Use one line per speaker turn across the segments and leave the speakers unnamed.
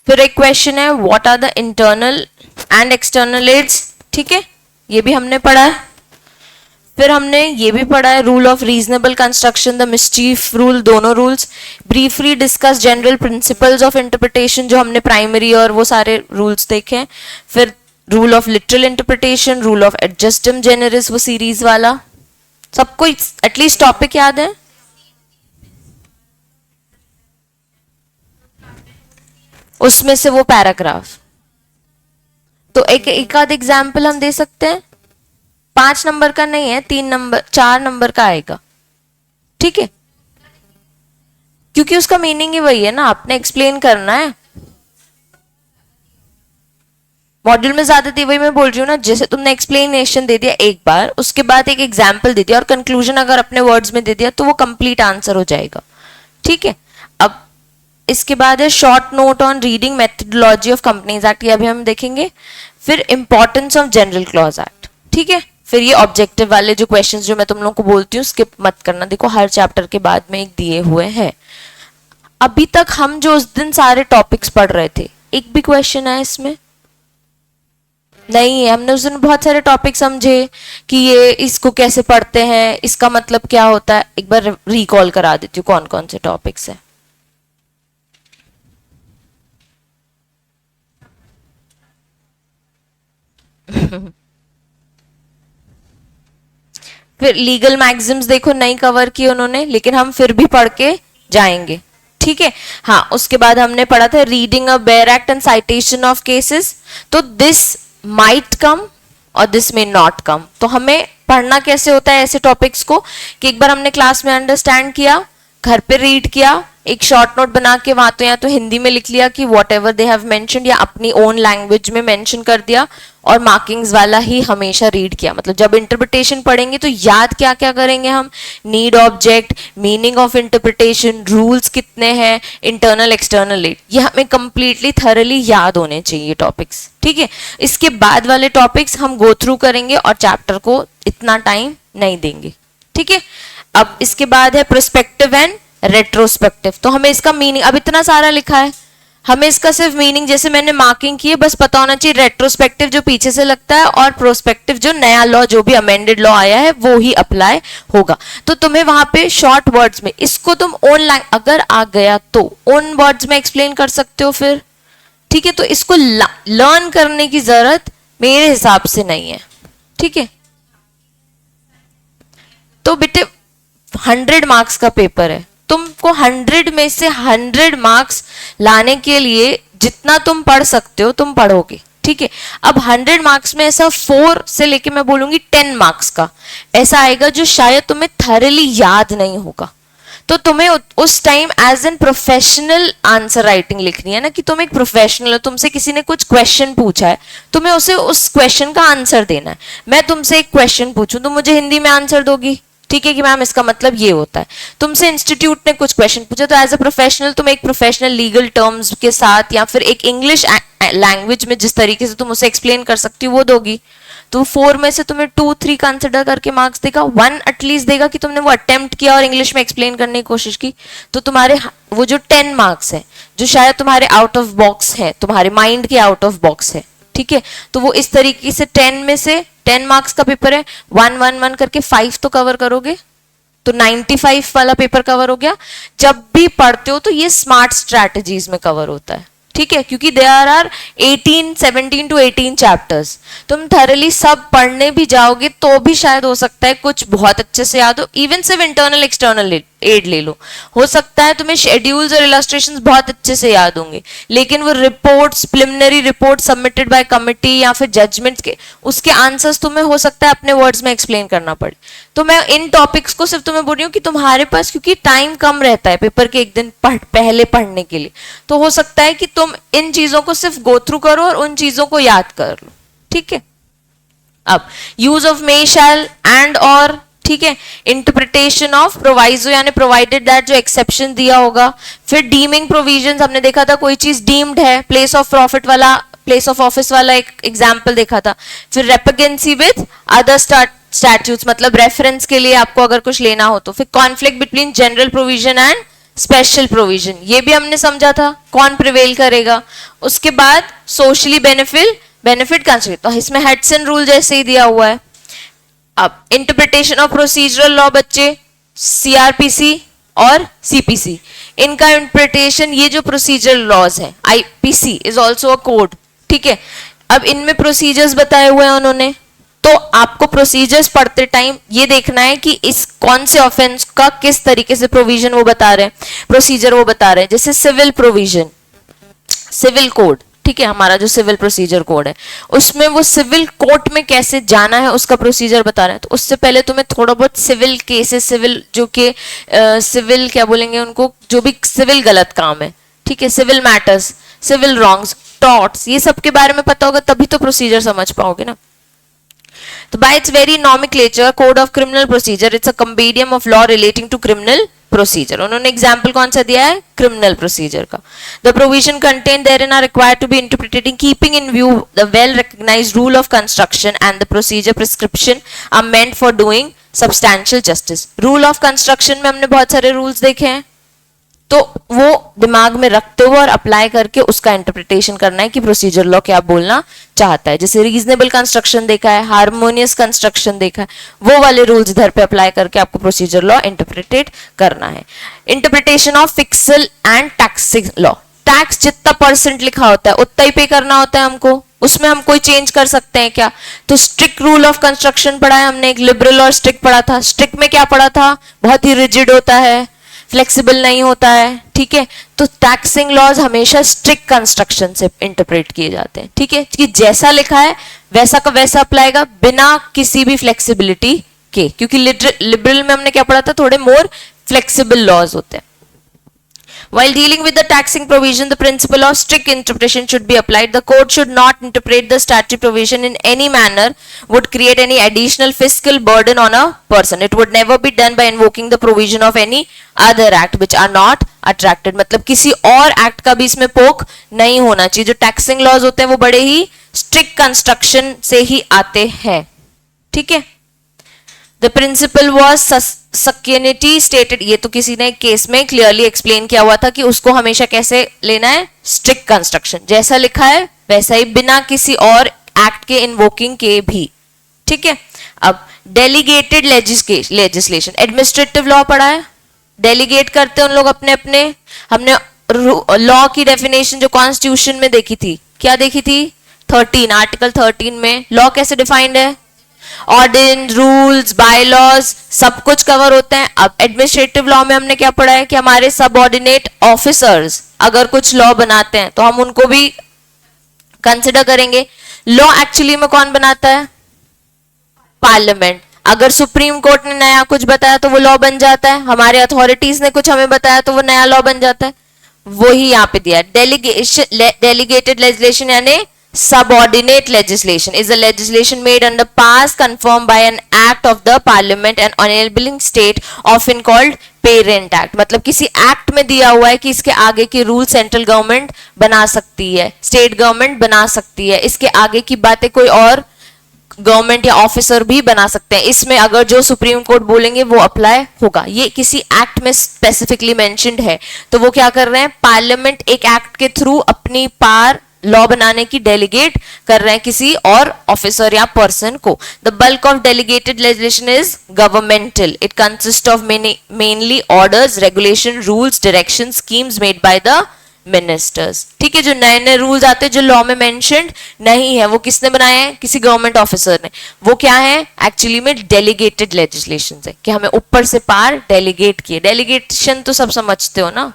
फिर एक क्वेश्चन है what are the internal and external aids, ठीक है, ये भी हमने पढ़ा है। फिर हमने ये भी पढ़ा है rule of reasonable construction, the mischief rule, दोनों rules. Briefly discuss general principles of interpretation, जो हमने प्राइमरी और वो सारे रूल्स देखे हैं। फिर rule of literal interpretation, rule of ejusdem generis, वो सीरीज वाला। सबको एटलीस्ट टॉपिक याद है? उसमें से वो पैराग्राफ, तो एक आध एग्जाम्पल हम दे सकते हैं। 5 नंबर का नहीं है, 3 नंबर 4 नंबर का आएगा, ठीक है, क्योंकि उसका मीनिंग ही वही है ना, आपने एक्सप्लेन करना है। मॉड्यूल में ज्यादा थी, वही मैं बोल रही हूँ ना, जैसे तुमने एक्सप्लेनेशन दे दिया एक बार, उसके बाद एक एग्जाम्पल दे दिया और कंक्लूजन अगर अपने वर्ड्स में दे दिया तो वो कंप्लीट आंसर हो जाएगा, ठीक है। अब इसके बाद है short note on reading methodology of companies act, ये अभी हम देखेंगे। फिर importance of general clause act, ठीक है। फिर ये ऑब्जेक्टिव वाले जो क्वेश्चंस जो मैं तुम लोगों को बोलती हूँ स्किप मत करना, देखो हर चैप्टर के बाद में एक दिए हुए हैं। अभी तक हम जो उस दिन सारे टॉपिक्स पढ़ रहे थे, एक भी क्वेश्चन है इसमें? नहीं है। हमने उस दिन बहुत सारे टॉपिक समझे कि ये इसको कैसे पढ़ते हैं, इसका मतलब क्या होता है। एक बार रिकॉल करा देती हूँ कौन कौन से टॉपिक्स है। फिर लीगल मैक्सिम्स देखो नहीं कवर किए उन्होंने, लेकिन हम फिर भी पढ़ के जाएंगे, ठीक है। हाँ, उसके बाद हमने पढ़ा था reading a bare act and citation of cases, तो दिस माइट कम और दिस मे नॉट कम। तो हमें पढ़ना कैसे होता है ऐसे टॉपिक्स को कि एक बार हमने क्लास में अंडरस्टैंड किया, घर पे रीड किया, एक शॉर्ट नोट बना के वहां तो या तो हिंदी में लिख लिया कि what ever they have mentioned, या अपनी ओन लैंग्वेज में मेंशन कर दिया, और मार्किंग्स वाला ही हमेशा रीड किया। मतलब जब इंटरप्रिटेशन पढ़ेंगे तो याद क्या क्या करेंगे हम? Need object, meaning of interpretation, rules कितने हैं, इंटरनल एक्सटर्नल एड, ये हमें कंप्लीटली थरली याद होने चाहिए टॉपिक्स, ठीक है। इसके बाद वाले टॉपिक्स हम गो थ्रू करेंगे और चैप्टर को इतना टाइम नहीं देंगे, ठीक है। अब इसके बाद है प्रोस्पेक्टिव एंड रेट्रोस्पेक्टिव, तो हमें इसका मीनिंग, अब इतना सारा लिखा है, हमें इसका सिर्फ मीनिंग जैसे मैंने मार्किंग की है बस पता होना चाहिए। रेट्रोस्पेक्टिव जो पीछे से लगता है और प्रोस्पेक्टिव जो नया लॉ, जो भी अमेंडेड लॉ आया है वो ही अप्लाई होगा। तो तुम्हें वहां पे शॉर्ट वर्ड्स में इसको तुम ओन अगर आ गया तो ओन वर्ड्स में एक्सप्लेन कर सकते हो फिर, ठीक है। तो इसको लर्न करने की जरूरत मेरे हिसाब से नहीं है, ठीक है। तो बेटे 100 मार्क्स का पेपर है, तुमको 100 में से 100 मार्क्स लाने के लिए जितना तुम पढ़ सकते हो तुम पढ़ोगे, ठीक है। अब 100 मार्क्स में ऐसा 4 से लेके मैं बोलूंगी 10 मार्क्स का ऐसा आएगा जो शायद तुम्हें थरली याद नहीं होगा। तो तुम्हें उस time as an professional answer writing लिखनी है ना, कि तुम एक प्रोफेशनल हो, तुमसे किसी ने कुछ क्वेश्चन पूछा है, तुम्हें उसे उस क्वेश्चन का आंसर देना है। मैं तुमसे एक क्वेश्चन पूछूं, तुम मुझे हिंदी में आंसर दोगी, ठीक है, कि मैम इसका मतलब ये होता है। तुमसे इंस्टीट्यूट ने कुछ क्वेश्चन पूछा, तो एज अ प्रोफेशनल तुम एक प्रोफेशनल लीगल टर्म्स के साथ या फिर एक इंग्लिश लैंग्वेज में जिस तरीके से तुम उसे एक्सप्लेन कर सकती हो वो दोगी। तो 4 में से तुम्हें 2-3 कंसिडर करके मार्क्स देगा, 1 एटलीस्ट देगा कि तुमने वो अटेम्प्ट किया और इंग्लिश में एक्सप्लेन करने की कोशिश की। तो तुम्हारे वो जो 10 मार्क्स है जो शायद तुम्हारे आउट ऑफ बॉक्स है, तुम्हारे माइंड के आउट ऑफ बॉक्स है, ठीक है। तो वो इस तरीके से 10 में से 10 मार्क्स का पेपर है, 1-1-1 करके 5 तो कवर करोगे, तो 95 वाला पेपर कवर हो गया। जब भी पढ़ते हो तो ये स्मार्ट स्ट्रैटेजीज में कवर होता है, ठीक है, क्योंकि देयर आर 17 to 18 चैप्टर्स। तुम थरली सब पढ़ने भी जाओगे तो भी शायद हो सकता है कुछ बहुत अच्छे से याद हो, इवन सिर्फ इंटरनल एक्सटर्नल एड ले लो, हो सकता है तुम्हें शेड्यूल्स और इलस्ट्रेशंस बहुत अच्छे से याद होंगे, लेकिन वो reports, preliminary report submitted by committee या फिर जजमेंट के उसके आंसर्स तुम्हें हो सकता है अपने वर्ड्स में एक्सप्लेन करना पड़े। तो मैं इन टॉपिक्स को सिर्फ तुम्हें बोल रही हूँ कि तुम्हारे पास क्योंकि टाइम कम रहता है पेपर के एक दिन पहले पढ़ने के लिए, तो हो सकता है कि तुम इन चीजों को सिर्फ गो थ्रू करो और उन चीजों को याद कर लो, ठीक है। अब use of may, shall, and, और, ठीक है। इंटरप्रिटेशन ऑफ प्रोवाइजो यानी प्रोवाइडेड दैट जो एक्सेप्शन दिया होगा। फिर डीमिंग प्रोविजंस हमने देखा था, कोई चीज डीम्ड है, प्लेस ऑफ प्रॉफिट वाला, प्लेस ऑफ ऑफिस वाला एक एग्जाम्पल देखा था। फिर रेपिगेंसी विद अदर स्टैट्यूट्स, मतलब रेफरेंस के लिए आपको अगर कुछ लेना हो तो। फिर conflict between general provision and special provision, ये भी हमने समझा था कौन प्रिवेल करेगा। उसके बाद सोशली बेनिफिट कंस्ट्रक्ट, तो इसमें हेडसन रूल जैसे ही दिया हुआ है। अब इंटरप्रिटेशन ऑफ प्रोसीजरल लॉ बच्चे, सीआरपीसी और सीपीसी, इनका इंटरप्रिटेशन, ये जो प्रोसीजरल लॉज है, IPC is also a code, ठीक है। अब इनमें प्रोसीजर्स बताए हुए हैं उन्होंने, तो आपको प्रोसीजर्स पढ़ते टाइम ये देखना है कि इस कौन से ऑफेंस का किस तरीके से प्रोविजन वो बता रहे हैं, प्रोसीजर वो बता रहे हैं। जैसे सिविल प्रोविजन, सिविल कोड, ठीक है, हमारा जो सिविल प्रोसीजर कोड है उसमें वो सिविल कोर्ट में कैसे जाना है उसका प्रोसीजर बता रहे हैं। तो उससे पहले तुम्हें थोड़ा बहुत सिविल केसेस, सिविल जो कि सिविल क्या बोलेंगे उनको, जो भी सिविल गलत काम है, ठीक है, civil matters, civil wrongs, torts, ये सब के बारे में पता होगा तभी तो प्रोसीजर समझ पाओगे ना। तो by its very nomenclature, code of criminal procedure, it's a compendium of law relating to criminal procedure. उन्होंने एग्जाम्पल कौन सा दिया है, क्रिमिनल प्रोसीजर का। The provision contained therein are required to be interpreted in keeping in view the well-recognized rule of construction and the procedure prescription are meant for doing substantial justice. Rule of construction में हमने बहुत सारे rules देखे हैं, तो वो दिमाग में रखते हुए और अप्लाई करके उसका इंटरप्रिटेशन करना है कि प्रोसीजर लॉ क्या बोलना चाहता है। जैसे रीजनेबल कंस्ट्रक्शन देखा है, हार्मोनियस कंस्ट्रक्शन देखा है, वो वाले रूल्स इधर पे अप्लाई करके आपको प्रोसीजर लॉ इंटरप्रिटेट करना है। Interpretation of fiscal and taxing law, tax जितना परसेंट लिखा होता है उतना ही पे करना होता है हमको, उसमें हम कोई चेंज कर सकते हैं क्या? तो स्ट्रिक्ट रूल ऑफ कंस्ट्रक्शन पढ़ा है हमने, एक लिबरल और स्ट्रिक्ट पढ़ा था। स्ट्रिक्ट में क्या पढ़ा था, बहुत ही रिजिड होता है, फ्लेक्सिबल नहीं होता है, ठीक है। तो टैक्सिंग लॉज हमेशा स्ट्रिक्ट कंस्ट्रक्शन से इंटरप्रेट किए जाते हैं, ठीक है, कि जैसा लिखा है वैसा का वैसा अप्लाईगा बिना किसी भी फ्लेक्सिबिलिटी के, क्योंकि लिबरल में हमने क्या पढ़ा था, थोड़े मोर फ्लेक्सिबल लॉज होते हैं। While dealing with the taxing provision, the principle of strict interpretation should be applied. The court should not interpret the statute provision in any manner would create any additional fiscal burden on a person. It would never be done by invoking the provision of any other act which are not attracted. मतलब किसी और act का भी इसमें पोक नहीं होना चाहिए। जो टैक्सिंग लॉज होते हैं वो बड़े ही स्ट्रिक्ट कंस्ट्रक्शन से ही आते हैं, ठीक है। The principle was succinity stated, ये तो किसी ने केस में क्लियरली एक्सप्लेन किया हुआ था कि उसको हमेशा कैसे लेना है, स्ट्रिक्ट कंस्ट्रक्शन, जैसा लिखा है वैसा ही, बिना किसी और एक्ट के इन्वोकिंग के भी, ठीक है। अब डेलीगेटेड लेजिस्लेशन, एडमिनिस्ट्रेटिव लॉ पढ़ा है, डेलीगेट करते हैं उन लोग अपने अपने। हमने लॉ की डेफिनेशन जो कॉन्स्टिट्यूशन में देखी थी, क्या देखी थी, 13, आर्टिकल 13 में लॉ कैसे डिफाइंड है, ऑर्डिनेंस, रूल्स, बायलॉज सब कुछ कवर होते हैं। अब एडमिनिस्ट्रेटिव लॉ में हमने क्या पढ़ा है कि हमारे सबऑर्डिनेट ऑफिसर्स अगर कुछ लॉ बनाते हैं तो हम उनको भी कंसिडर करेंगे। लॉ एक्चुअली में कौन बनाता है, पार्लियामेंट। अगर सुप्रीम कोर्ट ने नया कुछ बताया तो वो लॉ बन जाता है, हमारे अथॉरिटीज ने कुछ हमें बताया तो वो नया लॉ बन जाता है। वही यहाँ पे दिया, डेलीगेटेड लेजिस्लेशन यानी subordinate legislation is a legislation made under pass confirmed by an act of the parliament and enabling state often called parent act। मतलब किसी एक्ट में दिया हुआ है कि इसके आगे की रूल सेंट्रल गवर्नमेंट बना सकती है, स्टेट गवर्नमेंट बना सकती है, इसके आगे की बातें कोई और गवर्नमेंट या ऑफिसर भी बना सकते हैं। इसमें अगर जो सुप्रीम कोर्ट बोलेंगे वो अप्लाई होगा। ये किसी एक्ट में स्पेसिफिकली मेंशन्ड है, तो वो क्या कर रहे हैं, पार्लियामेंट एक एक्ट के थ्रू अपनी पावर लॉ बनाने की डेलीगेट कर रहे हैं किसी और ऑफिसर या पर्सन को। The bulk of delegated legislation is governmental, it consist of mainly orders, regulation, rules, direction, schemes made by the ministers, ठीक है। जो नए नए रूल्स आते हैं जो लॉ में मेंशन्ड नहीं है वो किसने बनाए हैं, किसी गवर्नमेंट ऑफिसर ने। वो क्या है, एक्चुअली में डेलीगेटेड लेजिस्लेशन है कि हमें ऊपर से पार डेलीगेट किए। डेलीगेशन तो सब समझते हो ना।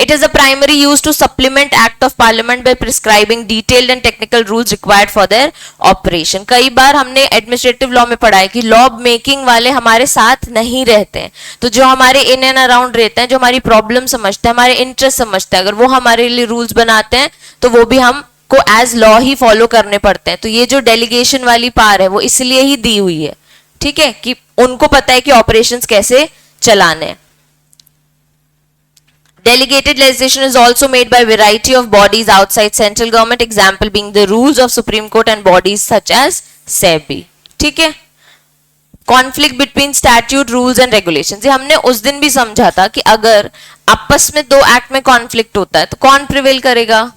It is a primary use to supplement Act of Parliament by prescribing detailed and technical rules required for their operation। कई बार हमने एडमिनिस्ट्रेटिव लॉ में पढ़ा है कि लॉ मेकिंग वाले हमारे साथ नहीं रहते हैं, तो जो हमारे इन एंड अराउंड रहते हैं, जो हमारी प्रॉब्लम समझते हैं, हमारे इंटरेस्ट समझते हैं, अगर वो हमारे लिए रूल्स बनाते हैं तो वो भी हमको एज लॉ ही फॉलो करने पड़ते हैं। तो ये जो डेलीगेशन वाली पार है वो इसलिए ही दी हुई है, ठीक है, कि उनको पता है कि ऑपरेशंस कैसे चलाने हैं। Delegated legislation is also made by variety of bodies outside central government, example being the rules of Supreme Court and bodies such as SEBI, ठीक है। Conflict between statute, rules and regulations, ये हमने उस दिन भी समझा था कि अगर आपस में दो एक्ट में कॉन्फ्लिक्ट होता है तो कौन प्रिवेल करेगा,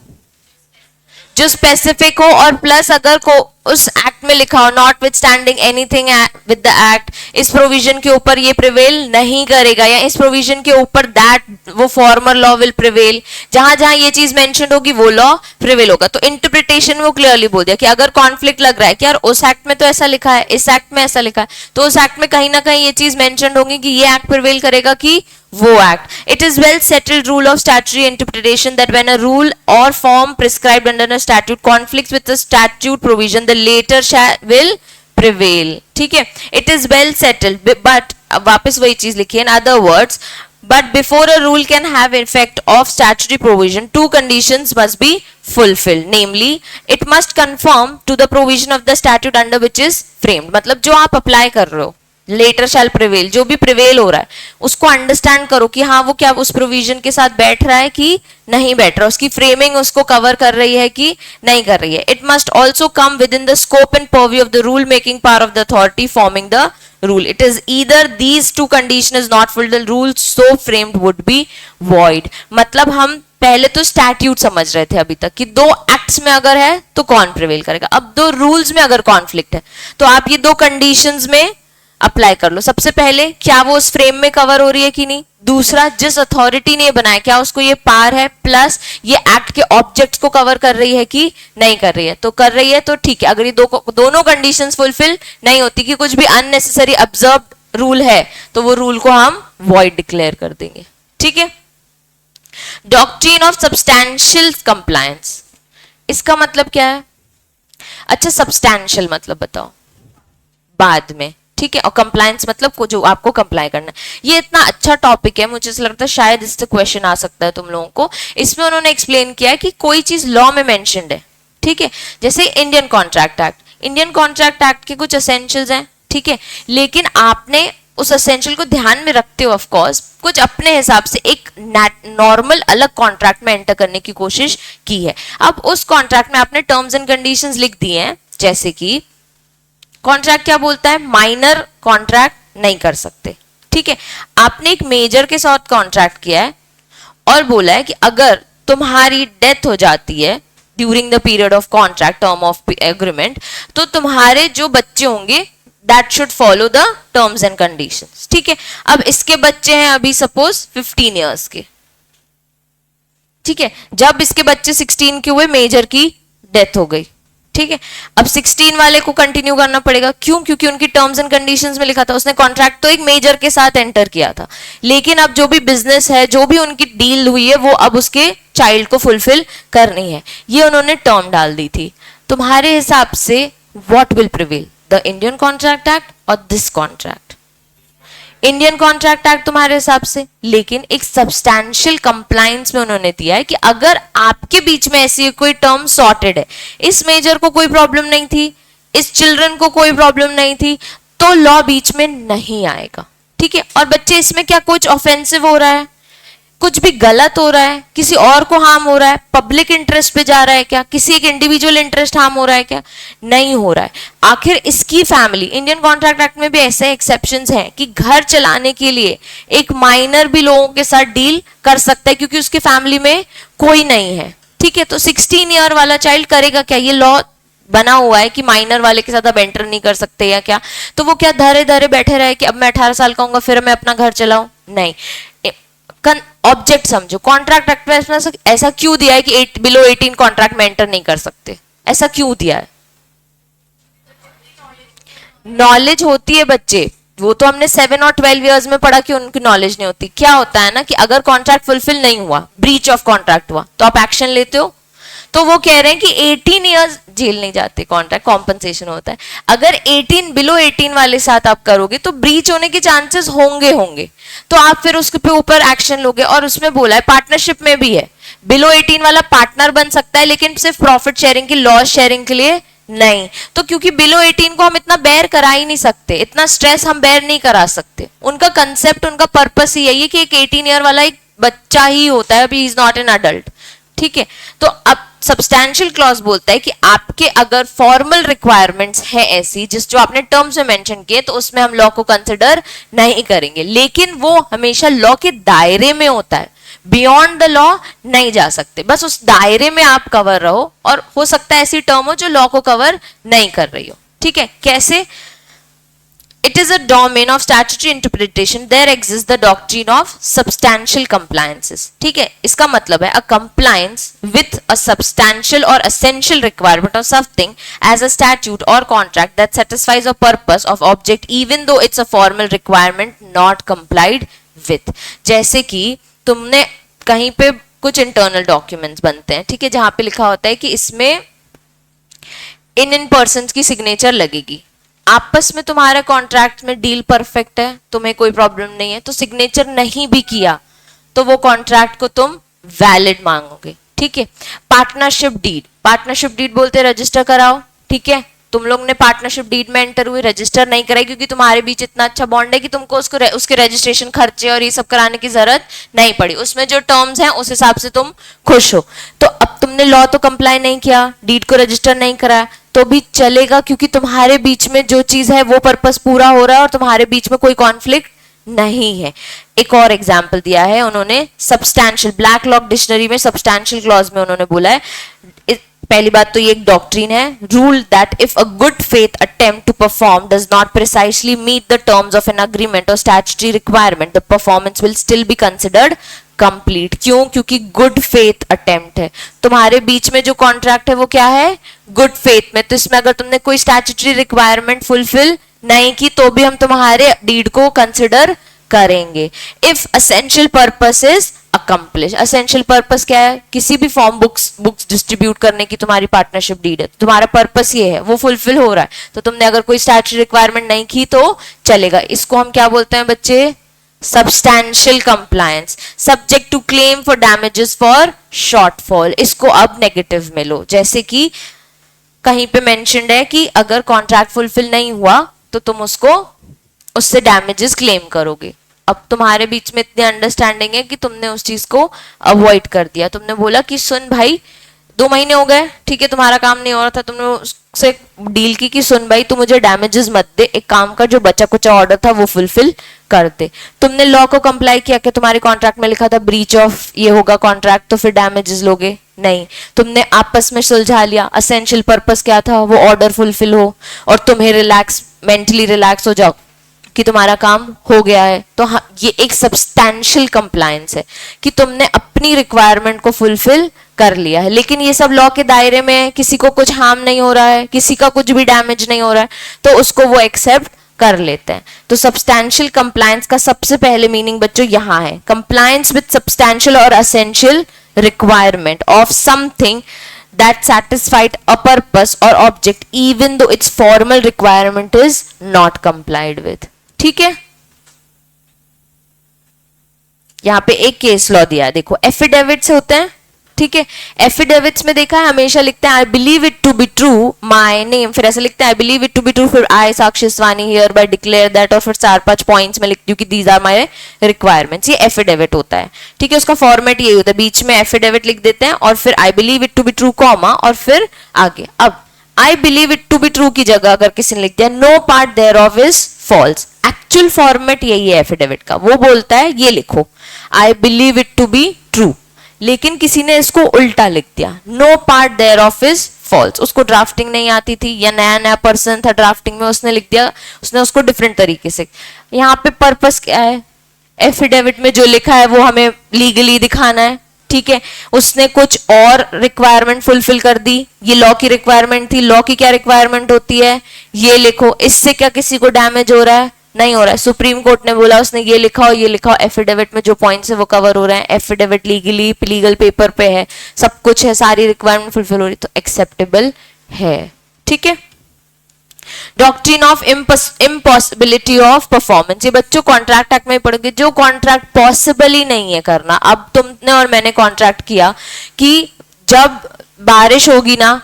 जो स्पेसिफिक हो और प्लस अगर को उस एक्ट में लिखा हो not with standing anything with the act, इस प्रोविजन के ऊपर ये प्रिवेल नहीं करेगा, या इस प्रोविजन के ऊपर दैट वो फॉर्मर लॉ विल प्रिवेल, जहां जहां ये चीज मेंशन होगी वो लॉ प्रिवेल होगा। तो इंटरप्रिटेशन वो क्लियरली बोल दिया कि अगर कॉन्फ्लिक्ट लग रहा है कि यार उस एक्ट में तो ऐसा लिखा है, इस एक्ट में ऐसा लिखा है, तो उस एक्ट में कहीं ना कहीं ये चीज मेंशन होगी कि ये एक्ट प्रिवेल करेगा कि वो act. It is well settled rule of statutory interpretation that when a rule or form prescribed under a statute conflicts with the statute provision the latter will prevail. ठीक है, it is well settled, but वापस वही चीज लिखी है, in other words, but before a rule can have effect of statutory provision, two conditions must be fulfilled, namely it must conform to the provision of the statute under which is framed। मतलब जो आप apply कर रहे हो, letter शैल prevail, जो भी prevail हो रहा है उसको अंडरस्टैंड करो कि हाँ वो क्या उस प्रोविजन के साथ बैठ रहा है कि नहीं बैठ रहा, उसकी फ्रेमिंग उसको कवर कर रही है कि नहीं कर रही है। It must also come with in the scope and purview of the rule making power of the authority forming the rule। It is either these two condition is not fulfilled, the rule so framed would be void। मतलब हम पहले तो statute समझ रहे थे अभी तक कि दो एक्ट्स में अगर है तो कौन प्रिवेल करेगा, अब दो रूल्स में अगर कॉन्फ्लिक्ट है तो आप ये दो कंडीशंस में अप्लाई कर लो। सबसे पहले क्या वो उस फ्रेम में कवर हो रही है कि नहीं, दूसरा जिस अथॉरिटी ने बनाया क्या उसको ये पार है, प्लस ये एक्ट के ऑब्जेक्ट्स को कवर कर रही है कि नहीं कर रही है, तो कर रही है तो ठीक है। अगर ये दोनों कंडीशंस फुलफिल नहीं होती कि कुछ भी अननेसेसरी ऑब्जर्व्ड रूल है तो वो रूल को हम वॉइड डिक्लेयर कर देंगे। ठीक है, डॉक्ट्रिन ऑफ सब्सटैंशियल कंप्लायंस, इसका मतलब क्या है? अच्छा, सब्सटैंशियल मतलब बताओ बाद में, ठीक है, और कंप्लायंस मतलब को जो आपको कंप्लाई करना है। ये इतना अच्छा टॉपिक है, मुझे ऐसा लगता है शायद इससे क्वेश्चन आ सकता है तुम लोगों को। इसमें उन्होंने एक्सप्लेन किया है कि कोई चीज लॉ में मेंशन्ड है, ठीक है, जैसे Indian contract act, Indian contract act के कुछ एसेंशियल्स हैं, ठीक है, लेकिन आपने उस एसेंशियल को ध्यान में रखते हो ऑफ कोर्स कुछ अपने हिसाब से एक नॉर्मल अलग कॉन्ट्रैक्ट में एंटर करने की कोशिश की है। अब उस कॉन्ट्रैक्ट में आपने टर्म्स एंड कंडीशंस लिख दिए हैं, जैसे कि कॉन्ट्रैक्ट क्या बोलता है, माइनर कॉन्ट्रैक्ट नहीं कर सकते, ठीक है। आपने एक मेजर के साथ कॉन्ट्रैक्ट किया है और बोला है कि अगर तुम्हारी डेथ हो जाती है during the period of contract term of agreement, तो तुम्हारे जो बच्चे होंगे that should follow the terms and conditions, ठीक है। अब इसके बच्चे हैं अभी सपोज 15 ईयर्स के, ठीक है, जब इसके बच्चे 16 के हुए मेजर की डेथ हो गई, ठीक है। अब 16 वाले को कंटिन्यू करना पड़ेगा, क्यों? क्योंकि उनकी टर्म्स एंड कंडीशंस में लिखा था, उसने कॉन्ट्रैक्ट तो एक मेजर के साथ एंटर किया था, लेकिन अब जो भी बिजनेस है, जो भी उनकी डील हुई है, वो अब उसके चाइल्ड को फुलफिल करनी है, ये उन्होंने टर्म डाल दी थी। तुम्हारे हिसाब से what will prevail, the Indian contract act or this contract? Indian contract act तुम्हारे हिसाब से, लेकिन एक सब्सटैंशियल कंप्लायंस में उन्होंने दिया है कि अगर आपके बीच में ऐसी कोई टर्म सॉर्टेड है, इस मेजर को कोई प्रॉब्लम नहीं थी, इस चिल्ड्रन को कोई प्रॉब्लम नहीं थी, तो लॉ बीच में नहीं आएगा, ठीक है। और बच्चे इसमें क्या कुछ ऑफेंसिव हो रहा है, कुछ भी गलत हो रहा है, किसी और को हार्म हो रहा है, पब्लिक इंटरेस्ट पे जा रहा है क्या, किसी एक इंडिविजुअल इंटरेस्ट हार्म हो रहा है क्या? नहीं हो रहा है। आखिर इसकी फैमिली, इंडियन कॉन्ट्रैक्ट एक्ट में भी ऐसे एक्सेप्शंस हैं कि घर चलाने के लिए एक माइनर भी लोगों के साथ डील कर सकता है क्योंकि उसके फैमिली में कोई नहीं है, ठीक है। तो 16 ईयर वाला चाइल्ड करेगा क्या? ये लॉ बना हुआ है कि माइनर वाले के साथ अब एंटर नहीं कर सकते या क्या, तो वो क्या धरे धरे बैठे रहे कि अब मैं 18 साल का हूंगा फिर मैं अपना घर चलाऊं? नहीं, ऑब्जेक्ट समझो। कॉन्ट्रैक्ट एक्ट में ऐसा क्यों दिया है कि बिलो 18 कॉन्ट्रैक्ट में एंटर नहीं कर सकते? ऐसा क्यों दिया है? नॉलेज होती है बच्चे, वो तो हमने 7 और 12 इयर्स में पढ़ा कि उनकी नॉलेज नहीं होती। क्या होता है ना कि अगर कॉन्ट्रैक्ट फुलफिल नहीं हुआ, ब्रीच ऑफ कॉन्ट्रैक्ट हुआ, तो आप एक्शन लेते हो। तो वो कह रहे हैं कि 18 इयर्स जेल नहीं जाते, कॉन्ट्रैक्ट कॉम्पनसेशन होता है। अगर 18 बिलो 18 वाले साथ आप करोगे तो ब्रीच होने के चांसेस होंगे, तो आप फिर उसके ऊपर एक्शन लोगे। और उसमें बोला है पार्टनरशिप में भी है, बिलो 18 वाला पार्टनर बन सकता है लेकिन सिर्फ प्रॉफिट शेयरिंग की, लॉस शेयरिंग के लिए नहीं। तो क्योंकि बिलो 18 को हम इतना बेयर करा ही नहीं सकते, इतना स्ट्रेस हम बेयर नहीं करा सकते। उनका कंसेप्ट, उनका पर्पस ही यही है कि एक 18 ईयर वाला एक बच्चा ही होता है, अभी इज नॉट एन अडल्ट, ठीक है। तो अब सब्सटैंशियल क्लॉज बोलता है कि आपके अगर फॉर्मल रिक्वायरमेंट्स है ऐसी जिस जो आपने टर्म्स में मेंशन किए तो उसमें हम लॉ को कंसिडर नहीं करेंगे, लेकिन वो हमेशा लॉ के दायरे में होता है, बियॉन्ड द लॉ नहीं जा सकते, बस उस दायरे में आप कवर रहो, और हो सकता है ऐसी टर्म हो जो लॉ को कवर नहीं कर रही हो। ठीक है, कैसे? It is a domain of statutory interpretation. There exists the doctrine of substantial compliances. ठीक है, इसका मतलब है a compliance with a substantial or essential requirement of something as a statute or contract that satisfies a purpose of object even though it's a formal requirement not complied with. जैसे कि तुमने कहीं पे कुछ इंटरनल डॉक्यूमेंट्स बनते हैं, ठीक है, जहां पे लिखा होता है कि इसमें इन पर्सन्स की सिग्नेचर लगेगी, आपस में तुम्हारे कॉन्ट्रैक्ट में डील परफेक्ट है, तुम्हें कोई प्रॉब्लम नहीं है, तो सिग्नेचर नहीं भी किया तो वो कॉन्ट्रैक्ट को तुम वैलिड मांगोगे। ठीक है, पार्टनरशिप डीड बोलते रजिस्टर कराओ। ठीक है, तुम लोग ने पार्टनरशिप डीड में एंटर हुए, रजिस्टर नहीं कराई क्योंकि तुम्हारे बीच इतना अच्छा बॉन्ड है कि तुमको उसके रजिस्ट्रेशन खर्चे और ये सब कराने की जरूरत नहीं पड़ी, उसमें जो टर्म्स हैं उस हिसाब से तुम खुश हो। तो अब तुमने लॉ तो कंप्लाई नहीं किया, डीड को रजिस्टर नहीं कराया तो भी चलेगा क्योंकि तुम्हारे बीच में जो चीज है वो पर्पस पूरा हो रहा है और तुम्हारे बीच में कोई कॉन्फ्लिक्ट नहीं है। एक और एग्जाम्पल दिया है उन्होंने सब्सटैंशियल, ब्लैक लॉक डिक्शनरी में सब्सटैंशियल क्लॉज में उन्होंने बोला है, पहली बात तो ये एक डॉक्ट्रिन है, rule that if a good faith attempt to perform does not precisely meet the terms of an agreement or statutory requirement the performance will still be considered complete. क्यों? क्योंकि गुड फेथ अटेम्प्ट है, तुम्हारे बीच में जो contract है वो क्या है? गुड फेथ में। तो इसमें अगर तुमने कोई स्टैट्यूटरी रिक्वायरमेंट फुलफिल नहीं की तो भी हम तुम्हारे डीड को कंसिडर करेंगे। If essential purpose is accomplish, essential purpose क्या है? किसी भी फॉर्म बुक्स डिस्ट्रीब्यूट करने की तुम्हारी पार्टनरशिप डीड है, तुम्हारा पर्पस ये है, वो फुलफिल हो रहा है, तो तुमने अगर कोई स्टैट्यूटरी रिक्वायरमेंट नहीं की तो चलेगा। इसको हम क्या बोलते हैं बच्चे? Substantial compliance. Subject to claim for damages for shortfall, इसको अब नेगेटिव में लो, जैसे कि कहीं पे मेंशन्ड है कि अगर कॉन्ट्रैक्ट फुलफिल नहीं हुआ तो तुम उससे डैमेजेस क्लेम करोगे। अब तुम्हारे बीच में इतनी अंडरस्टैंडिंग है कि तुमने उस चीज को अवॉइड कर दिया, तुमने बोला कि सुन भाई 2 महीने हो गए, ठीक है, तुम्हारा काम नहीं हो रहा था, तुमने उससे डील की कि सुन भाई तू मुझे डैमेजेस मत दे, एक काम कर, जो बचा कुचा ऑर्डर था वो फुलफिल कर दे। तुमने लॉ को कंप्लाई किया कि तुम्हारे कॉन्ट्रैक्ट में लिखा था ब्रीच ऑफ ये होगा कॉन्ट्रैक्ट, तो फिर डैमेजेस लोगे नहीं। तुमने आपस में सुलझा लिया, असेंशियल पर्पस क्या था? वो ऑर्डर फुलफिल हो और तुम्हें मेंटली रिलैक्स हो जाओ कि तुम्हारा काम हो गया है। तो हाँ, ये एक सब्सटैंशियल कंप्लायंस है कि तुमने अपनी रिक्वायरमेंट को फुलफिल कर लिया है, लेकिन ये सब लॉ के दायरे में है, किसी को कुछ हार्म नहीं हो रहा है, किसी का कुछ भी डैमेज नहीं हो रहा है, तो उसको वो एक्सेप्ट कर लेते हैं। तो सब्सटैंशियल कंप्लायंस का सबसे पहले मीनिंग बच्चों यहां है, कंप्लायंस विद सब्सटैंशियल और essential requirement of something that satisfied a purpose or object even though its formal requirement is not complied with। ठीक है, यहां पे एक केस लॉ दिया है, देखो एफिडेविट से होते हैं। ठीक है, एफिडेविट्स में देखा है हमेशा लिखते हैं I believe it to be true my name, फिर ऐसे लिखते हैं I believe it to be true, फिर I Sakshi Swani hereby declare that, और फिर 4-5 पॉइंट्स में लिखती हूँ कि दीज आर माय रिक्वायरमेंट्स। ये एफिडेविट होता है। ठीक है, उसका फॉर्मेट यही होता है, बीच में एफिडेविट लिख देते हैं और फिर I believe it to be true comma और फिर आगे। अब I believe it to be true की जगह अगर किसी ने लिख दिया no part thereof is false, actual format यही है एफिडेविट का, वो बोलता है ये लिखो I believe it to be true, लेकिन किसी ने इसको उल्टा लिख दिया no part thereof is false. उसको ड्राफ्टिंग नहीं आती थी या नया पर्सन था ड्राफ्टिंग में, उसने लिख दिया, उसने उसको डिफरेंट तरीके से। यहाँ पे पर्पस क्या है? एफिडेविट में जो लिखा है वो हमें लीगली दिखाना है। ठीक है, उसने कुछ और रिक्वायरमेंट फुलफिल कर दी, ये लॉ की रिक्वायरमेंट थी, लॉ की क्या रिक्वायरमेंट होती है? ये लिखो, इससे क्या किसी को डैमेज हो रहा है? नहीं हो रहा है। सुप्रीम कोर्ट ने बोला उसने ये लिखा और ये लिखा, एफिडेविट में जो पॉइंट्स है वो कवर हो रहे हैं, एफिडेविट लीगल पेपर पे है, सब कुछ है, सारी रिक्वायरमेंट फुलफिल हो रही, तो एक्सेप्टेबल है। ठीक है, doctrine of impossibility of performance, ये बच्चों कॉन्ट्रैक्ट एक्ट में पढ़ोगे, जो कॉन्ट्रैक्ट पॉसिबल ही नहीं है करना। अब तुमने और मैंने कॉन्ट्रैक्ट किया कि जब बारिश होगी ना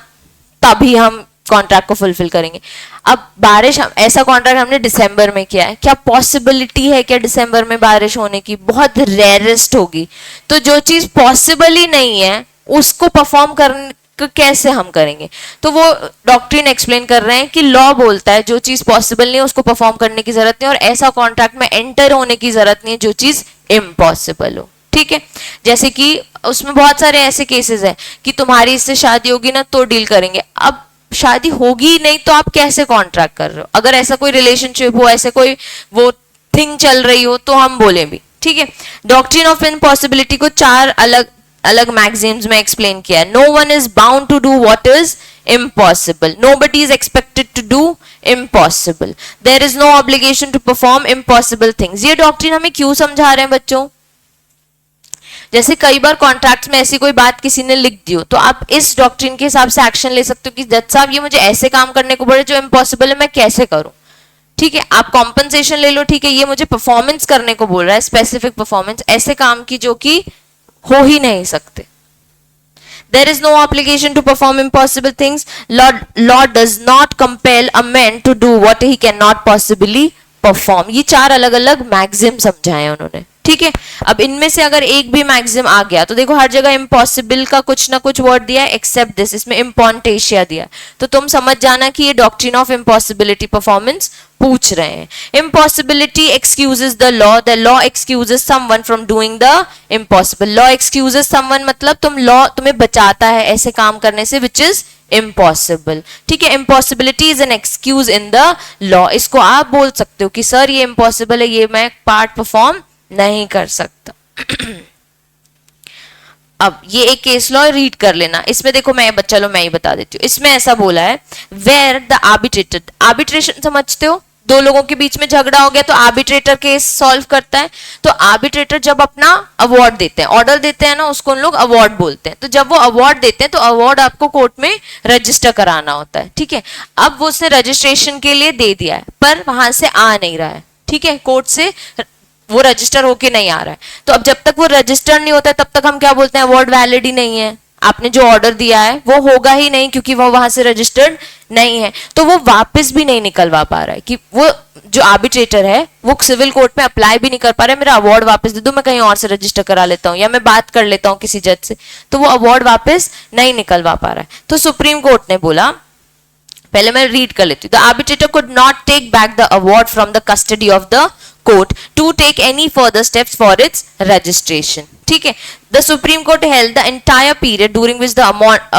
तभी हम कॉन्ट्रैक्ट को फुलफिल करेंगे। अब बारिश, ऐसा कॉन्ट्रैक्ट हमने दिसंबर में किया है, क्या पॉसिबिलिटी है क्या दिसंबर में बारिश होने की? बहुत रेयरेस्ट होगी। तो जो चीज पॉसिबल ही नहीं है उसको परफॉर्म करने कैसे हम करेंगे? तो वो डॉक्ट्रिन एक्सप्लेन कर रहे हैं कि लॉ बोलता है जो चीज पॉसिबल नहीं है उसको परफॉर्म करने की जरूरत नहीं, और ऐसा कॉन्ट्रैक्ट में एंटर होने की जरूरत नहीं है जो चीज इम्पॉसिबल हो। ठीक है, जैसे कि उसमें बहुत सारे ऐसे केसेस हैं कि तुम्हारी इससे शादी होगी ना तो डील करेंगे। अब शादी होगी नहीं तो आप कैसे कॉन्ट्रैक्ट कर रहे हो? अगर ऐसा कोई रिलेशनशिप हो, ऐसे कोई वो थिंग चल रही हो तो हम बोले भी। ठीक है, डॉक्ट्रिन ऑफ इम्पॉसिबिलिटी को 4 अलग अलग मैगजीन्स में एक्सप्लेन किया है। No one is bound to do what is impossible, nobody is expected to do impossible, there is no obligation to perform impossible things। ये डॉक्ट्रिन हमें क्यों समझा रहे हैं बच्चों? जैसे कई बार कॉन्ट्रैक्ट्स में ऐसी कोई बात किसी ने लिख दी हो तो आप इस डॉक्ट्रिन के हिसाब से एक्शन ले सकते हो कि जज साहब ये मुझे ऐसे काम करने को बोले जो इम्पॉसिबल है, मैं कैसे करूं? ठीक है, आप कॉम्पनसेशन ले लो। ठीक है, ये मुझे परफॉर्मेंस करने को बोल रहा है, स्पेसिफिक परफॉर्मेंस, ऐसे काम की जो कि हो ही नहीं सकते। There is no obligation to perform impossible things. Law does not compel a man to do what he cannot possibly perform। ये 4 अलग अलग मैक्सिम समझाए उन्होंने। ठीक है, अब इनमें से अगर एक भी मैक्सिम आ गया तो देखो हर जगह इम्पॉसिबल का कुछ ना कुछ वर्ड दिया है एक्सेप्ट दिस, इसमें इम्पॉन्टेशिया दिया, तो तुम समझ जाना कि ये डॉक्ट्रिन ऑफ इम्पॉसिबिलिटी परफॉर्मेंस पूछ रहे हैं। Impossibility excuses the law excuses someone from doing the impossible. Law excuses someone मतलब लॉ तुम्हें बचाता है ऐसे काम करने से विच इज इम्पॉसिबल। ठीक है, impossibility is an excuse in the law. इसको आप बोल सकते हो कि सर ये इम्पॉसिबल है, ये मैं पार्ट परफॉर्म नहीं कर सकता। अब ये एक केस लॉ रीड कर लेना, इसमें देखो मैं ही बता देती हूँ। इसमें ऐसा बोला है वेयर द आर्बिट्रेटर, आर्बिट्रेशन समझते हो, दो लोगों के बीच में झगड़ा हो गया तो आर्बिट्रेटर केस सॉल्व करता है। तो आर्बिट्रेटर जब अपना अवार्ड देते हैं, ऑर्डर देते हैं ना, उसको उन लोग अवार्ड बोलते हैं। तो जब वो अवार्ड देते हैं तो अवार्ड आपको कोर्ट में रजिस्टर कराना होता है। ठीक है, अब वो उसने रजिस्ट्रेशन के लिए दे दिया है पर वहां से आ नहीं रहा है। ठीक है, कोर्ट से वो रजिस्टर होके नहीं आ रहा है, तो अब जब तक वो रजिस्टर नहीं होता है तब तक हम क्या बोलते हैं, अवार्ड वैलिड ही नहीं है, आपने जो ऑर्डर दिया है वो होगा ही नहीं क्योंकि वो वहां से रजिस्टर्ड नहीं है। तो वो वापस भी नहीं निकलवा पा रहा है कि वो जो आर्बिट्रेटर है वो सिविल कोर्ट में अप्लाई भी नहीं कर पा रहा है, मेरा अवार्ड वापस दे दो, मैं कहीं और से रजिस्टर करा लेता हूँ या मैं बात कर लेता हूँ किसी जज से, तो वो अवार्ड वापस नहीं निकलवा पा रहा है। तो सुप्रीम कोर्ट ने बोला, पहले मैं रीड कर लेती हूँ, the arbitrator could not take back the award from the custody of the court to take any further steps for its registration। ठीक है, the Supreme Court held the entire period during which the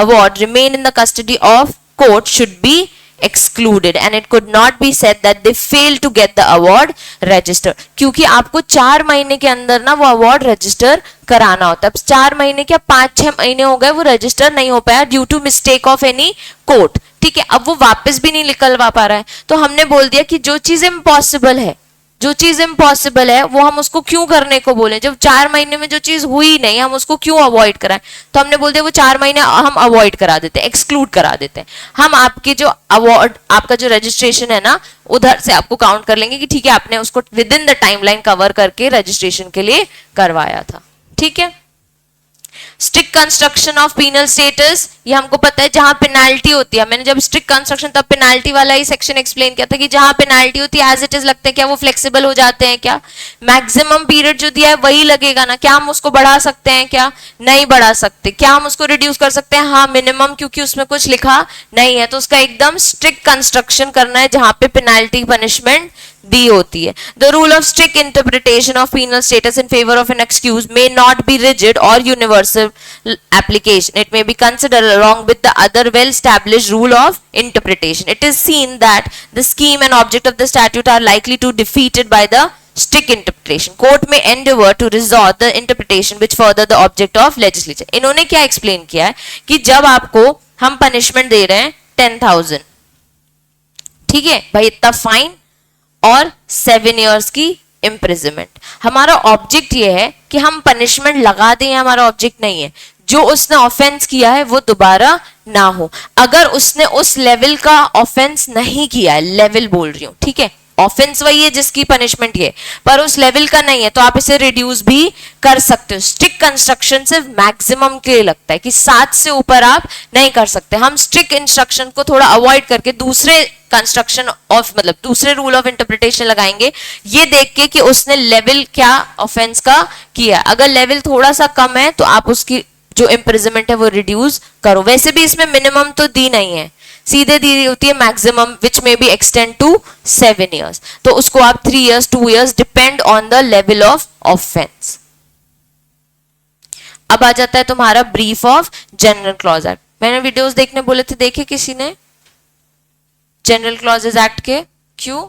award remained in the custody of court should be excluded and it could not be said that they failed to get the award registered। क्योंकि आपको 4 महीने के अंदर ना वो award register कराना होता है। अब 4 महीने क्या 5-6 महीने हो गए वो रजिस्टर नहीं हो पाया due to mistake of any court. ठीक है, अब वो वापस भी नहीं निकलवा पा रहा है, तो हमने बोल दिया कि जो चीज इम्पॉसिबल है, जो चीज इम्पॉसिबल है वो हम उसको क्यों करने को बोले, जब 4 महीने में जो चीज हुई नहीं हम उसको क्यों अवॉइड कराएं। तो हमने बोल दिया वो 4 महीने हम अवॉइड करा देते हैं, एक्सक्लूड करा देते हैं। हम आपके जो अवार्ड, आपका जो रजिस्ट्रेशन है ना, उधर से आपको काउंट कर लेंगे कि ठीक है आपने उसको within the timeline cover करके रजिस्ट्रेशन के लिए करवाया था। ठीक है, strict construction of penal status, ये हमको पता है जहां पेनाल्टी होती है। मैंने जब स्ट्रिक्ट कंस्ट्रक्शन तब पेनाल्टी वाला ही सेक्शन एक्सप्लेन किया था कि जहां पेनाल्टी होती है एज इट इज लगते हैं, क्या वो फ्लेक्सिबल हो जाते हैं, क्या मैक्सिमम पीरियड जो दिया है वही लगेगा ना, क्या हम उसको बढ़ा सकते हैं, क्या नहीं बढ़ा सकते, क्या हम उसको रिड्यूस कर सकते हैं, हाँ मिनिमम, क्योंकि उसमें कुछ लिखा नहीं है। तो उसका एकदम स्ट्रिक्ट कंस्ट्रक्शन करना है जहां पे पेनाल्टी पनिशमेंट दी होती है। The rule of strict interpretation of penal statutes in favour of an accused may not be rigid or universal application, it may be considered along with the other well established rule of interpretation। It is seen that the scheme and object of the statute are likely to be defeated by the strict interpretation। Court may endeavor to resort the interpretation which further the object of legislature। इन्होंने क्या explain किया है कि जब आपको हम punishment दे रहे हैं 10,000, ठीक है भाई, इतना फाइन और 7 years की इम्प्रिजनमेंट, हमारा ऑब्जेक्ट ये है कि हम पनिशमेंट लगा दें, हमारा ऑब्जेक्ट नहीं है जो उसने ऑफेंस किया है वो दोबारा ना हो। अगर उसने उस लेवल का ऑफेंस नहीं किया है, लेवल बोल रही हूं, ठीक है, ऑफेंस वही है जिसकी पनिशमेंट ये, पर उस लेवल का नहीं है तो आप इसे रिड्यूस भी कर सकते हो। स्ट्रिक्ट कंस्ट्रक्शन सिर्फ मैक्सिमम के लिए लगता है कि 7 से ऊपर आप नहीं कर सकते। हम स्ट्रिक्ट इंस्ट्रक्शन को थोड़ा अवॉइड करके दूसरे कंस्ट्रक्शन ऑफ मतलब दूसरे रूल ऑफ इंटरप्रिटेशन लगाएंगे, ये देख के कि उसने लेवल क्या ऑफेंस का किया। अगर लेवल थोड़ा सा कम है तो आप उसकी जो इम्प्रिजनमेंट है वो रिड्यूस करो। वैसे भी इसमें मिनिमम तो दी नहीं है, सीधे दी होती है मैक्सिमम विच में बी एक्सटेंड टू 7 years, तो उसको आप 3 years 2 years depend on the level of offence. अब आ जाता है तुम्हारा brief of general clause act. मैंने वीडियोस देखने बोले थे, देखे किसी ने जनरल क्लॉजेज एक्ट के? क्यों?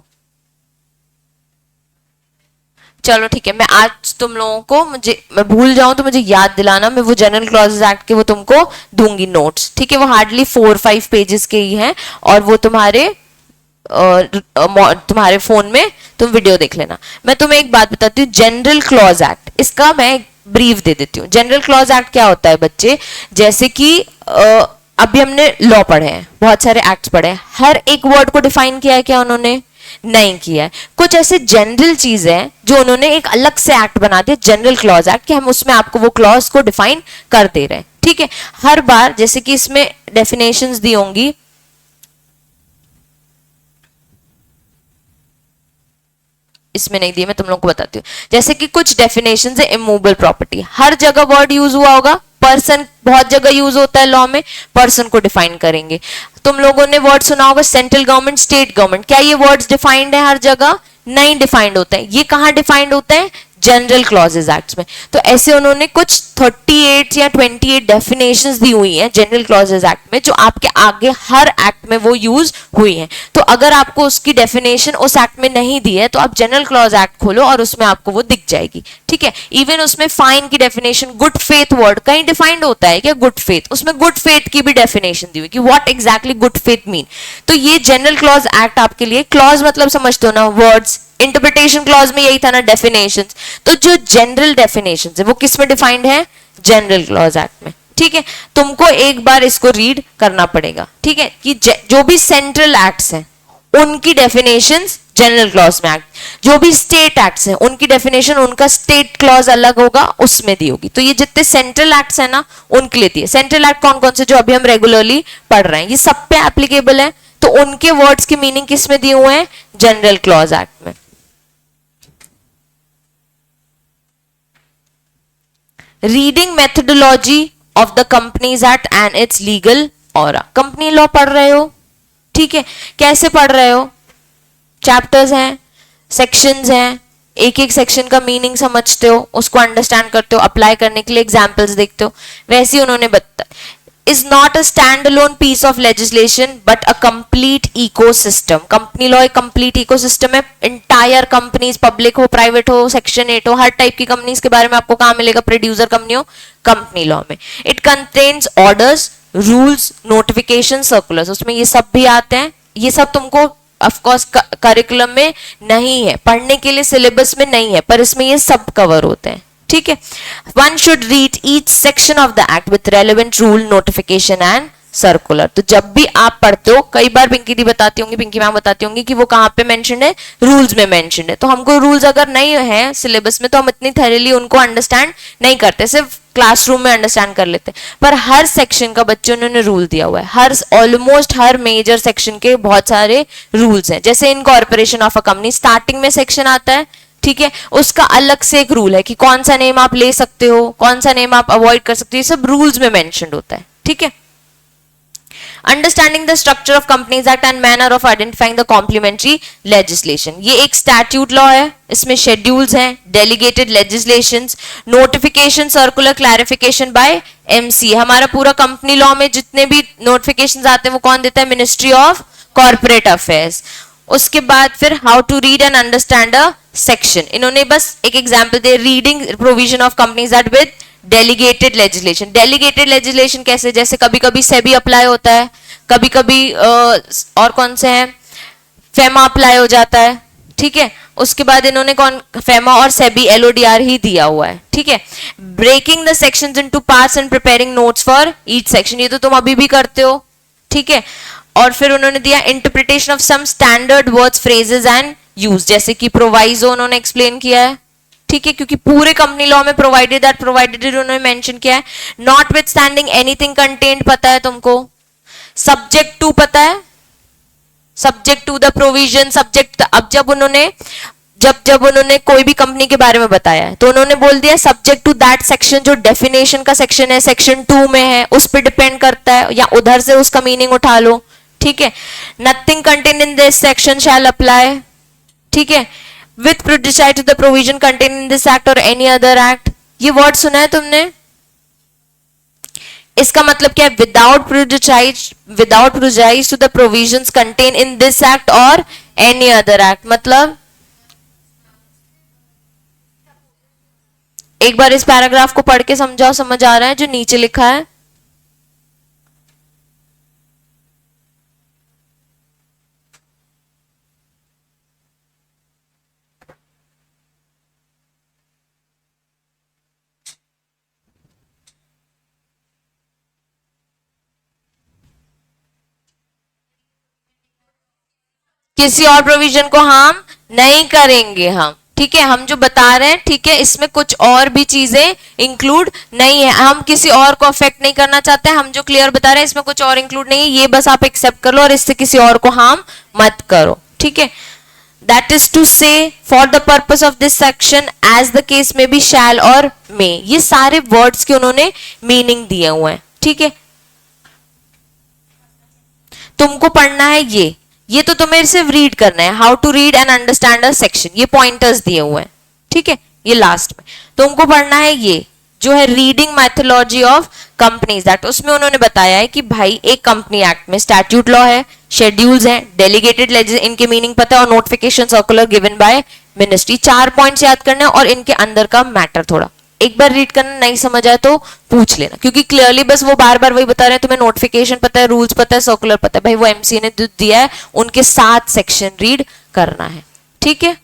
चलो ठीक है, मैं आज तुम लोगों को, मैं भूल जाऊं तो मुझे याद दिलाना, मैं वो जनरल क्लॉजेज एक्ट के वो तुमको दूंगी नोट्स, ठीक है? वो हार्डली 4-5 पेजेस के ही हैं और वो तुम्हारे फोन में तुम वीडियो देख लेना। मैं तुम्हें एक बात बताती हूँ, जनरल क्लॉज एक्ट, इसका मैं ब्रीफ दे देती हूँ। जनरल क्लॉज एक्ट क्या होता है बच्चे? जैसे कि अभी हमने लॉ पढ़े हैं, बहुत सारे एक्ट्स पढ़े हैं, हर एक वर्ड को डिफाइन किया है क्या उन्होंने? नहीं किया है। कुछ ऐसे जनरल चीजें हैं जो उन्होंने एक अलग से एक्ट बना दिया, जनरल क्लॉज एक्ट, कि हम उसमें आपको वो क्लॉज को डिफाइन कर दे रहे हैं, ठीक है? हर बार जैसे कि इसमें डेफिनेशंस दी होंगी, इसमें नहीं दी, मैं तुम लोगों को बताती हूँ। जैसे कि कुछ डेफिनेशंस है, इमूवेबल प्रॉपर्टी, हर जगह वर्ड यूज हुआ होगा। पर्सन बहुत जगह यूज होता है लॉ में, पर्सन को डिफाइन करेंगे। तुम लोगों ने वर्ड सुना होगा सेंट्रल गवर्नमेंट, स्टेट गवर्नमेंट, क्या ये वर्ड्स डिफाइंड है हर जगह? नहीं डिफाइंड होता है। ये कहां डिफाइंड होता है? जनरल क्लॉजेज एक्ट में। तो ऐसे उन्होंने कुछ 38 या 28 डेफिनेशंस दी हुई हैं जनरल क्लॉजेज एक्ट में, जो आपके आगे हर एक्ट में वो यूज हुई हैं। तो अगर आपको उसकी डेफिनेशन उस एक्ट में नहीं दी है तो आप जनरल क्लॉज एक्ट खोलो और उसमें आपको वो दिख जाएगी, ठीक है? इवन उसमें फाइन की डेफिनेशन, गुड फेथ वर्ड कहीं डिफाइंड होता है क्या? गुड फेथ, उसमें गुड फेथ की भी डेफिनेशन दी हुई कि what exactly good faith mean. तो ये जनरल क्लॉज एक्ट आपके लिए, क्लॉज मतलब समझते हो ना, वर्ड्स, इंटरप्रिटेशन क्लॉज में यही था ना, डेफिनेशंस। तो जो जनरल डेफिनेशंस है वो किस में डिफाइंड है? जनरल क्लॉज एक्ट में, ठीक है? तुमको एक बार इसको रीड करना पड़ेगा, ठीक है? कि जो भी सेंट्रल एक्ट्स हैं उनकी डेफिनेशंस जनरल क्लॉज में, एक्ट जो भी स्टेट एक्ट्स हैं उनकी डेफिनेशन उनका स्टेट क्लॉज अलग होगा, उसमें दी होगी। तो ये जितने सेंट्रल एक्ट्स हैं ना उनके लिए दिए। सेंट्रल एक्ट कौन कौन से जो अभी हम रेगुलरली पढ़ रहे हैं, ये सब पे एप्लीकेबल है, तो उनके वर्ड्स के मीनिंग किस में दिए हुए हैं? जनरल क्लॉज एक्ट में। Reading methodology of the companies act and it's legal aura. Company law पढ़ रहे हो, ठीक है? कैसे पढ़ रहे हो? चैप्टर्स हैं, सेक्शंस हैं, एक एक सेक्शन का मीनिंग समझते हो, उसको अंडरस्टैंड करते हो, अप्लाई करने के लिए एग्जांपल्स देखते हो। वैसे ही उन्होंने बताया, is not a standalone piece of legislation but a complete ecosystem। Company law एक कंप्लीट इकोसिस्टम है। इंटायर कंपनीज, पब्लिक हो, प्राइवेट हो, सेक्शन 8 हो, हर टाइप की कंपनीज के बारे में आपको कहां मिलेगा? प्रोड्यूसर कंपनी हो, कंपनी लॉ में। It contains orders, rules, notification, circulars, उसमें ये सब भी आते हैं। ये सब तुमको ऑफकोर्स करिकुलम में नहीं है, पढ़ने के लिए सिलेबस में नहीं है, पर इसमें ये सब कवर होते हैं, ठीक है? One should read each section of the act with relevant rule, notification and circular. तो जब भी आप पढ़ते हो, कई बार पिंकी दी बताती होंगी, पिंकी मैम बताती होंगी कि वो कहाँ पे मेंशन्ड है? रूल्स में मेंशन्ड है। तो हमको रूल्स अगर नहीं है सिलेबस में तो हम इतनी थॉरली उनको अंडरस्टैंड नहीं करते, सिर्फ क्लासरूम में अंडरस्टैंड कर लेते। पर हर सेक्शन का बच्चों ने रूल दिया हुआ है, हर ऑलमोस्ट हर मेजर सेक्शन के बहुत सारे रूल्स हैं। जैसे incorporation of a company, starting में सेक्शन आता है, ठीक है? उसका अलग से एक रूल है कि कौन सा नेम आप ले सकते हो, कौन सा नेम आप अवॉइड कर सकते हो, ये सब रूल्स में मेंशन्ड होता है, ठीक है? Understanding the structure of companies act and manner of identifying the complementary legislation. ये एक स्टैट्यूट लॉ है, इसमें शेड्यूल्स हैं, delegated legislations, notification, circular, clarification by MC. हमारा पूरा कंपनी लॉ में जितने भी नोटिफिकेशंस आते हैं वो कौन देता है? Ministry of corporate affairs. उसके बाद फिर how to read and understand a section, इन्होंने बस एक एग्जांपल दे, reading provision of companies act with delegated legislation. Delegated legislation कैसे? जैसे कभी कभी सेबी अप्लाई होता है, कभी कभी और कौन से हैं, फेमा अप्लाई हो जाता है, ठीक है? उसके बाद इन्होंने कौन, फेमा और सेबी एलओडीआर ही दिया हुआ है, ठीक है? Breaking the sections into parts and preparing notes for each section, ये तो तुम अभी भी करते हो, ठीक है? और फिर उन्होंने दिया interpretation of some standard words, phrases and use, जैसे कि प्रोवाइजो उन्होंने एक्सप्लेन किया है, ठीक है? क्योंकि पूरे कंपनी लॉ में प्रोवाइडेड दैट प्रोवाइडेड उन्होंने मेंशन किया है। Notwithstanding anything contained पता है तुमको, सब्जेक्ट टू पता है, subject to the provision, subject. अब जब उन्होंने जब जब उन्होंने कोई भी कंपनी के बारे में बताया है तो उन्होंने बोल दिया सब्जेक्ट टू दैट सेक्शन, जो डेफिनेशन का सेक्शन है सेक्शन 2 में है उस पर डिपेंड करता है, या उधर से उसका मीनिंग उठा लो, ठीक है। Nothing contained in this section shall apply, ठीक है, with prejudice to the provision contained in this act और एनी अदर एक्ट। ये वर्ड सुना है तुमने? इसका मतलब क्या है? Without prejudice to the provisions contained in this act और एनी अदर एक्ट। मतलब एक बार इस पैराग्राफ को पढ़ के समझाओ, समझ आ रहा है जो नीचे लिखा है? किसी और प्रोविजन को हम नहीं करेंगे हम, ठीक है। हम जो बता रहे हैं, ठीक है, इसमें कुछ और भी चीजें इंक्लूड नहीं है, हम किसी और को अफेक्ट नहीं करना चाहते हैं। हम जो क्लियर बता रहे हैं इसमें कुछ और इंक्लूड नहीं है, ये बस आप एक्सेप्ट कर लो और इससे किसी और को हार्म मत करो, ठीक है। That is to say for the purpose of this section as the case may be shall और मे, ये सारे वर्ड्स के उन्होंने मीनिंग दिए हुए हैं, ठीक है। तुमको पढ़ना है ये तो तुम्हें सिर्फ रीड करना है, how to read and understand a section, ये पॉइंटर्स दिए हुए हैं, ठीक है। ये लास्ट में तुमको पढ़ना है ये जो है reading methodology of companies act. उसमें उन्होंने बताया है कि भाई एक कंपनी एक्ट में स्टैट्यूट लॉ है, शेड्यूल्स हैं, डेलीगेटेड लेजिस्लेशन, इनके मीनिंग पता है, और notification circular given by ministry. 4 points याद करने और इनके अंदर का मैटर थोड़ा एक बार रीड करना, नहीं समझ आए तो पूछ लेना, क्योंकि क्लियरली बस वो बार बार वही बता रहे हैं, तुम्हें नोटिफिकेशन पता है, रूल्स पता है, सर्कुलर पता है, भाई वो एमसी ने दिया है, उनके 7 सेक्शन रीड करना है, ठीक है।